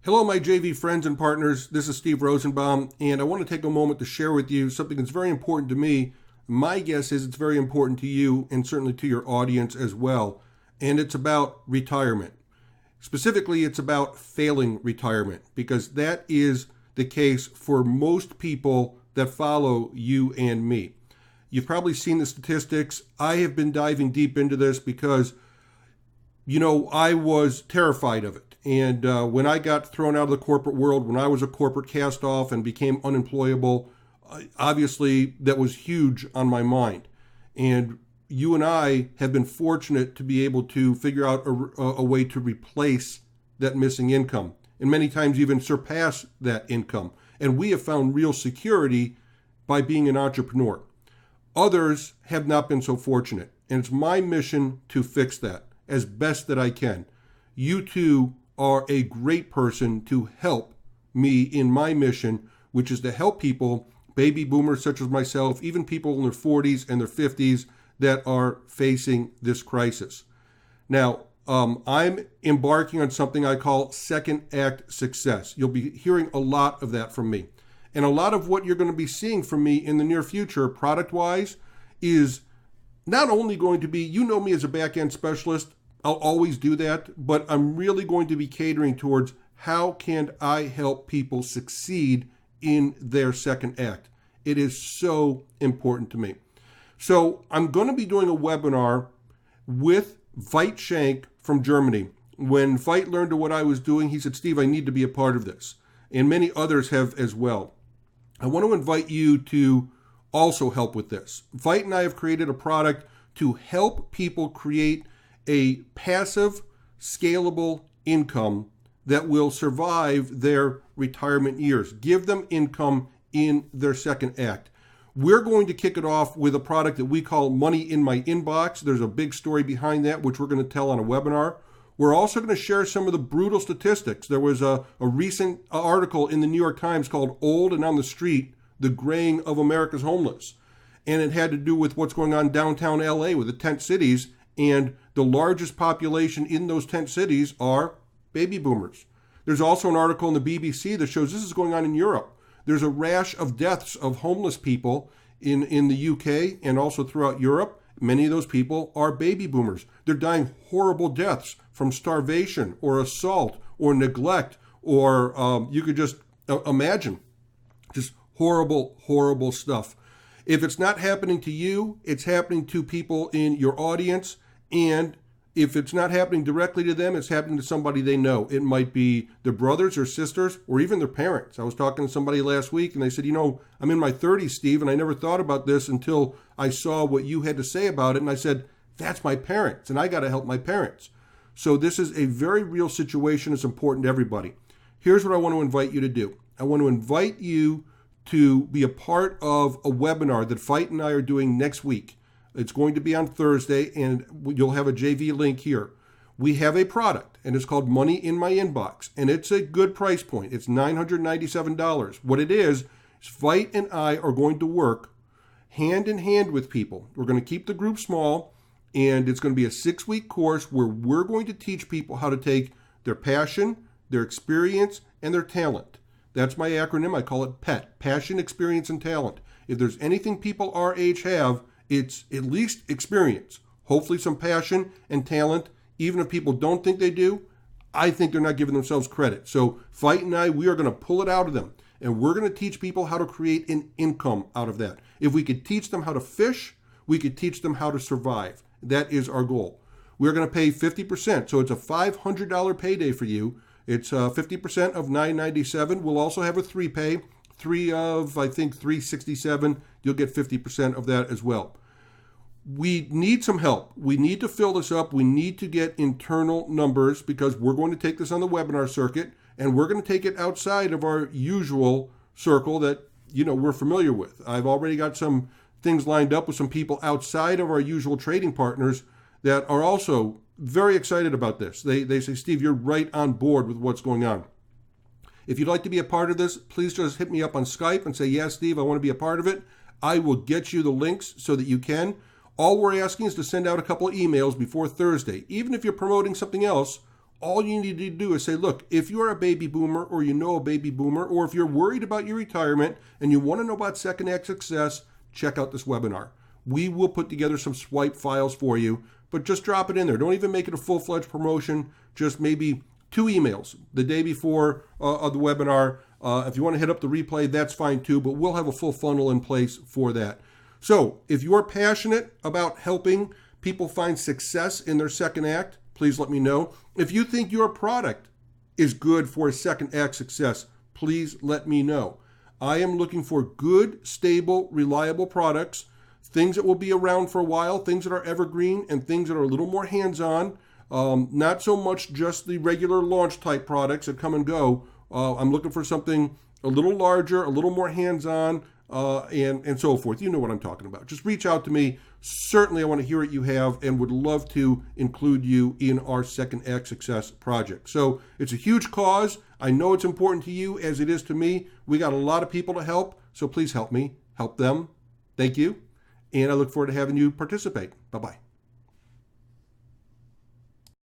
Hello, my JV friends and partners. This is Steve Rosenbaum, and I want to take a moment to share with you something that's very important to me. My guess is it's very important to you and certainly to your audience as well. And it's about retirement. Specifically, it's about failing retirement because that is the case for most people that follow you and me. You've probably seen the statistics. I have been diving deep into this because I was terrified of it. And when I got thrown out of the corporate world, when I was a corporate cast-off and became unemployable, obviously that was huge on my mind. And you and I have been fortunate to be able to figure out a way to replace that missing income, and many times even surpass that income. And we have found real security by being an entrepreneur. Others have not been so fortunate, and it's my mission to fix that as best that I can. You too are a great person to help me in my mission, which is to help people, baby boomers such as myself, even people in their 40s and their 50s that are facing this crisis. Now, I'm embarking on something I call second act success. You'll be hearing a lot of that from me. And a lot of what you're going to be seeing from me in the near future, product-wise, is not only going to be, you know me as a back-end specialist, I'll always do that, but I'm really going to be catering towards how can I help people succeed in their second act. It is so important to me. So I'm going to be doing a webinar with Veit Schenk from Germany. When Veit learned of what I was doing, he said, Steve, I need to be a part of this. And many others have as well. I want to invite you to also help with this. Veit and I have created a product to help people create a passive, scalable income that will survive their retirement years. Give them income in their second act. We're going to kick it off with a product that we call Money in My Inbox. There's a big story behind that, which we're going to tell on a webinar. We're also going to share some of the brutal statistics. There was a recent article in the New York Times called Old and on the Street, the Graying of America's Homeless. And it had to do with what's going on downtown LA with the tent cities. And the largest population in those tent cities are baby boomers. There's also an article in the BBC that shows this is going on in Europe. There's a rash of deaths of homeless people in the UK and also throughout Europe. Many of those people are baby boomers. They're dying horrible deaths from starvation or assault or neglect or you could just imagine just horrible, horrible stuff. If it's not happening to you, it's happening to people in your audience. And if it's not happening directly to them, it's happening to somebody they know. It might be their brothers or sisters or even their parents. I was talking to somebody last week and they said, I'm in my 30s, Steve, and I never thought about this until I saw what you had to say about it. And I said, that's my parents and I got to help my parents. So this is a very real situation. It's important to everybody. Here's what I want to invite you to do. I want to invite you to be a part of a webinar that Veit and I are doing next week. It's going to be on Thursday, and you'll have a JV link here. We have a product, and it's called Money in My Inbox, and it's a good price point. It's $997. What it is Veit and I are going to work hand in hand with people. We're going to keep the group small, and it's going to be a 6-week course where we're going to teach people how to take their passion, their experience, and their talent. That's my acronym. I call it PET, Passion, Experience, and Talent. If there's anything people our age have, it's at least experience, hopefully some passion and talent. Even if people don't think they do, I think they're not giving themselves credit. So Veit and I, we are going to pull it out of them. And we're going to teach people how to create an income out of that. If we could teach them how to fish, we could teach them how to survive. That is our goal. We're going to pay 50%. So it's a $500 payday for you. It's 50% of $997. We'll also have a 3-pay. 3 of, I think, $367. You'll get 50% of that as well. We need some help. We need to fill this up. We need to get internal numbers because we're going to take this on the webinar circuit and we're going to take it outside of our usual circle that, we're familiar with. I've already got some things lined up with some people outside of our usual trading partners that are also very excited about this. They say, Steve, you're right on board with what's going on. If you'd like to be a part of this, please just hit me up on Skype and say, yes, Steve, I want to be a part of it. I will get you the links so that you can. All we're asking is to send out a couple of emails before Thursday. Even if you're promoting something else, All you need to do is say, look, if you're a baby boomer or you know a baby boomer, or if you're worried about your retirement and you want to know about Second Act success, check out this webinar. We will put together some swipe files for you, but just drop it in there. Don't even make it a full-fledged promotion. Just maybe 2 emails the day before of the webinar. If you want to hit up the replay, that's fine too, but we'll have a full funnel in place for that. So if you're passionate about helping people find success in their Second Act, please let me know. If you think your product is good for a Second Act success, please let me know. I am looking for good, stable, reliable products, things that will be around for a while, things that are evergreen, and things that are a little more hands-on. Not so much just the regular launch type products that come and go. I'm looking for something a little larger, a little more hands-on, and so forth. You know what I'm talking about. Just reach out to me. Certainly I want to hear what you have and would love to include you in our Second Act Success project. So it's a huge cause. I know it's important to you as it is to me. We got a lot of people to help, so please help me, help them. Thank you. And I look forward to having you participate. Bye-bye.